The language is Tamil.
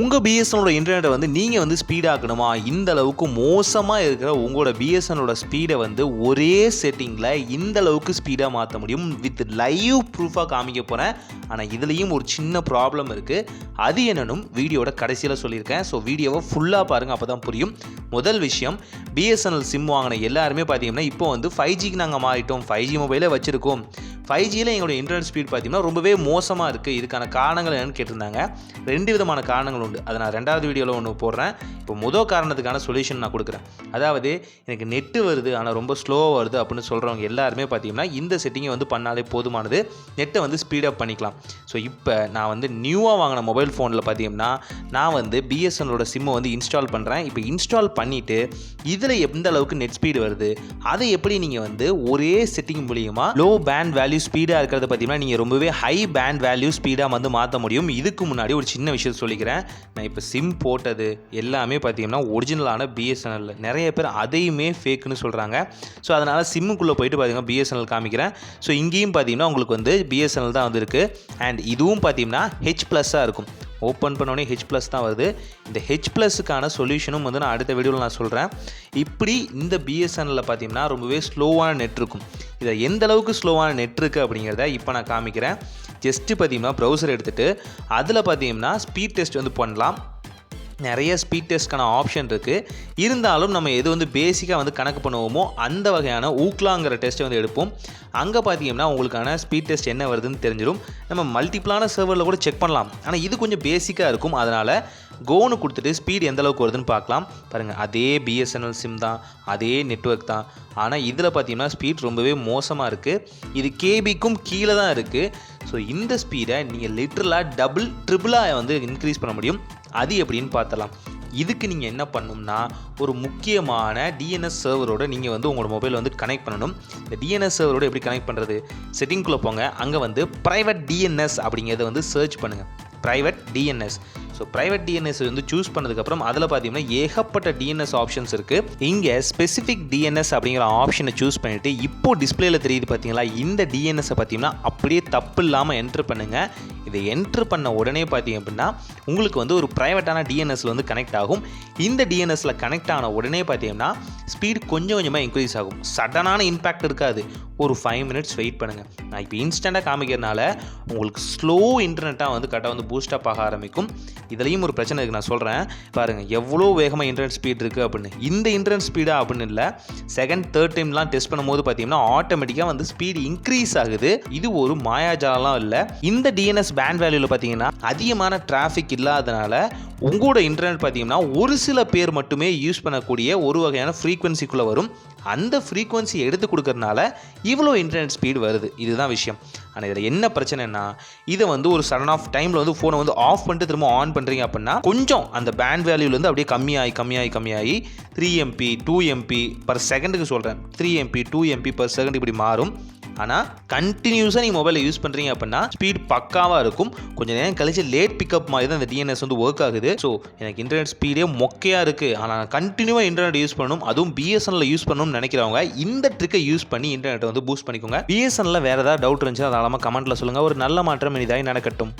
உங்கள் பிஎஸ்என்னோட இன்டர்நெட்டை வந்து நீங்கள் வந்து ஸ்பீடாக்கணுமா? இந்த அளவுக்கு மோசமாக இருக்கிற உங்களோட பிஎஸ்என்னோட ஸ்பீடை வந்து ஒரே செட்டிங்கில் இந்த அளவுக்கு ஸ்பீடாக மாற்ற முடியும். வித் லைவ் ப்ரூஃபாக காமிக்க போகிறேன். ஆனால் இதுலேயும் ஒரு சின்ன ப்ராப்ளம் இருக்குது. அது என்னன்னு வீடியோட கடைசியில் சொல்லியிருக்கேன். ஸோ வீடியோவை ஃபுல்லாக பாருங்கள், அப்போ தான் புரியும். முதல் விஷயம், பிஎஸ்என்எல் சிம் வாங்கின எல்லாருமே பார்த்தீங்கன்னா இப்போ வந்து 5Gக்கு நாங்கள் மாறிட்டோம், 5G மொபைலே வச்சுருக்கோம், 5Gயில் எங்களோட இன்டர்நெட் ஸ்பீட் பார்த்தீங்கன்னா ரொம்பவே மோசமாக இருக்குது, இதுக்கான காரணங்கள் என்னென்னு கேட்டிருந்தாங்க. 2 விதமான காரணங்கள் உண்டு. அதை நான் 2வது வீடியோவில் ஒன்று போடுறேன். இப்போ முதல் காரணத்துக்கான சொல்யூஷன் நான் கொடுக்குறேன். அதாவது எனக்கு நெட்டு வருது ஆனால் ரொம்ப ஸ்லோவாக வருது அப்படின்னு சொல்கிறவங்க எல்லாருமே பார்த்தீங்கன்னா இந்த செட்டிங்கை வந்து பண்ணாலே போதுமானது. நெட்டை வந்து ஸ்பீடப் பண்ணிக்கலாம். ஸோ இப்போ நான் வந்து நியூவாக வாங்கின மொபைல் ஃபோனில் பார்த்தீங்கன்னா நான் வந்து பிஎஸ்என்னலோட சிம்மை வந்து இன்ஸ்டால் பண்ணுறேன். இப்போ இன்ஸ்டால் பண்ணிவிட்டு இதில் எந்த அளவுக்கு நெட் ஸ்பீடு வருது, அதை எப்படி நீங்கள் வந்து ஒரே செட்டிங் மூலியமாக லோ பேண்ட் வேல்யூ ஸ்பீடாக இருக்கிறத பார்த்தீங்கன்னா நீங்கள் ரொம்பவே ஹை பேண்ட் வேல்யூ ஸ்பீடாக வந்து மாற்ற முடியும். இதுக்கு முன்னாடி ஒரு சின்ன விஷயம் சொல்லிக்கிறேன். நான் இப்போ சிம் போட்டது எல்லாமே பார்த்தீங்கன்னா ஒரிஜினலான பிஎஸ்என்எல். நிறைய பேர் அதையுமே ஃபேக்குன்னு சொல்கிறாங்க. ஸோ அதனால் சிம்முக்குள்ளே போயிட்டு பார்த்தீங்கன்னா பிஎஸ்என்எல் காமிக்கிறேன். ஸோ இங்கேயும் பார்த்தீங்கன்னா உங்களுக்கு வந்து பிஎஸ்என்எல் தான் வந்துருக்கு. அண்ட் இதுவும் பார்த்தீங்கன்னா H+ஆக இருக்கும். ஓப்பன் பண்ணோடனே H+ தான் வருது. இந்த H+க்கான சொல்யூஷனும் வந்து நான் அடுத்த வீடியோவில் நான் சொல்கிறேன். இப்படி இந்த பிஎஸ்என்எல்லில் பார்த்தீங்கன்னா ரொம்பவே ஸ்லோவான நெட் இருக்கும். இதில் எந்த அளவுக்கு ஸ்லோவான நெட் இருக்குது அப்படிங்கிறத இப்போ நான் காமிக்கிறேன். ஜஸ்ட்டு பார்த்தீங்கன்னா ப்ரௌசர் எடுத்துகிட்டு அதில் பார்த்தீங்கன்னா ஸ்பீட் டெஸ்ட் வந்து பண்ணலாம். நிறைய ஸ்பீட் டெஸ்ட்க்கான ஆப்ஷன் இருக்குது. இருந்தாலும் நம்ம எது வந்து பேசிக்காக வந்து கணக்கு பண்ணுவோமோ அந்த வகையான ஊக்லாங்கிற டெஸ்ட்டை வந்து எடுப்போம். அங்கே பார்த்தீங்கன்னா உங்களுக்கான ஸ்பீட் டெஸ்ட் என்ன வருதுன்னு தெரிஞ்சிடும். நம்ம மல்டிப்ளான சர்வரில் கூட செக் பண்ணலாம். ஆனால் இது கொஞ்சம் பேசிக்காக இருக்கும். அதனால் கோனு கொடுத்துட்டு ஸ்பீட் எந்த அளவுக்கு வருதுன்னு பார்க்கலாம். பாருங்கள், அதே பிஎஸ்என்எல் சிம் தான், அதே நெட்வொர்க் தான். ஆனால் இதில் பார்த்தீங்கன்னா ஸ்பீட் ரொம்பவே மோசமாக இருக்குது. இது கேபிக்கும் கீழே தான் இருக்குது. ஸோ இந்த ஸ்பீடை நீங்கள் லிட்டரலாக டபுள் ட்ரிபிளாக வந்து இன்க்ரீஸ் பண்ண முடியும். அது எப்படின்னு பார்த்தலாம். இதுக்கு நீங்கள் என்ன பண்ணணும்னா ஒரு முக்கியமான டிஎன்எஸ் சர்வரோட நீங்கள் வந்து உங்களோட மொபைல் வந்து கனெக்ட் பண்ணணும். இந்த டிஎன்எஸ் சர்வரோட எப்படி கனெக்ட் பண்ணுறது? செட்டிங்குள்ளே போங்க. அங்கே வந்து ப்ரைவேட் டிஎன்எஸ் அப்படிங்கிறத வந்து சர்ச் பண்ணுங்கள். Private DNS. So private DNS வந்து சூஸ் பண்ணதுக்கப்புறம் அதில் பார்த்தீங்கன்னா ஏகப்பட்ட டிஎன்எஸ் ஆப்ஷன்ஸ் இருக்குது. இங்கே ஸ்பெசிஃபிக் டிஎன்எஸ் அப்படிங்கிற ஆப்ஷனை சூஸ் பண்ணிவிட்டு இப்போது டிஸ்பிளேயில் தெரியுது பார்த்தீங்களா, இந்த டிஎன்எஸை பார்த்தீங்கன்னா அப்படியே தப்பு இல்லாமல் என்ட்ரு பண்ணுங்கள். இதை என்ட்ரு பண்ண உடனே பார்த்தீங்க அப்படின்னா உங்களுக்கு வந்து ஒரு ப்ரைவேட்டான டிஎன்எஸ்ல வந்து கனெக்ட் ஆகும். இந்த டிஎன்எஸ்ல கனெக்ட் ஆன உடனே பார்த்தீங்கன்னா ஸ்பீட் கொஞ்சம் கொஞ்சமாக இன்க்ரீஸ் ஆகும். சடனான இம்பேக்ட் இருக்காது. ஒரு 5 மினிட்ஸ் வெயிட் பண்ணுங்கள். நான் இப்போ இன்ஸ்டண்ட்டாக காமிக்கிறதுனால உங்களுக்கு ஸ்லோ இன்டர்நெட்டாக வந்து கரெக்டாக வந்து பூஸ்டப் ஆக ஆரம்பிக்கும். இதுலேயும் ஒரு பிரச்சனை இருக்குது, நான் சொல்கிறேன் பாருங்கள் எவ்வளோ வேகமாக இன்டர்நெட் ஸ்பீட் இருக்குது அப்படின்னு. இந்த இன்டர்நெட் ஸ்பீடாக அப்படின்னு இல்லை, செகண்ட் தேர்ட் டைம்லாம் டெஸ்ட் பண்ணும்போது பார்த்தீங்கன்னா ஆட்டோமேட்டிக்காக வந்து ஸ்பீடு இன்க்ரீஸ் ஆகுது. இது ஒரு மாயாஜாலம்லாம் இல்லை. இந்த டிஎன்எஸ் பேண்ட் வேல்யூவில் பார்த்தீங்கன்னா அதிகமான டிராஃபிக் இல்லாதனால உங்களோட இன்டர்நெட் பார்த்தீங்கன்னா ஒரு சில பேர் மட்டுமே யூஸ் பண்ணக்கூடிய ஒரு வகையான ஃப்ரீக்வன்சிக்குள்ளே வரும். அந்த ஃப்ரீக்வன்சி எடுத்து கொடுக்கறதுனால இவ்வளோ இன்டர்நெட் ஸ்பீடு வருது. இதுதான் விஷயம். ஆனால் இதில் என்ன பிரச்சனைனா, இதை வந்து ஒரு சடன் ஆஃப் டைமில் வந்து ஃபோனை வந்து ஆஃப் பண்ணிட்டு திரும்ப ஆன் பண்ணுறீங்க அப்படின்னா கொஞ்சம் அந்த பேண்ட் வேல்யூலேருந்து அப்படியே கம்மியாகி 3 MB 2 MB பர் செகண்டுக்கு சொல்கிறேன், 3 MB 2 MB பர் செகண்ட் இப்படி மாறும். ஆனால் கண்டினியூஸாக நீங்கள் மொபைலை யூஸ் பண்ணுறீங்க அப்படின்னா ஸ்பீட் பக்காவாக இருக்கும். கொஞ்சம் நேரம் கழிச்சு லேட் பிக்கப் மாதிரி தான் இந்த டிஎன்எஸ் வந்து ஒர்க் ஆகுது. ஸோ எனக்கு இன்டர்நெட் ஸ்பீடே மொக்கையாக இருக்குது, ஆனால் கண்டினியூவாக இன்டர்நெட் யூஸ் பண்ணணும், அதுவும் பிஎஸ்என்எல் யூஸ் பண்ணணும்னு நினைக்கிறவங்க இந்த ட்ரிக்கை யூஸ் பண்ணி இன்டர்நெட்டை வந்து பூஸ்ட் பண்ணிக்கோங்க. பிஎஸ்என்எல் வேறு ஏதாவது டவுட் இருந்துச்சுன்னா தாராளமாக கமெண்ட்டில் சொல்லுங்கள். ஒரு நல்ல மாற்றம் இனிதாய் நடக்கட்டும்.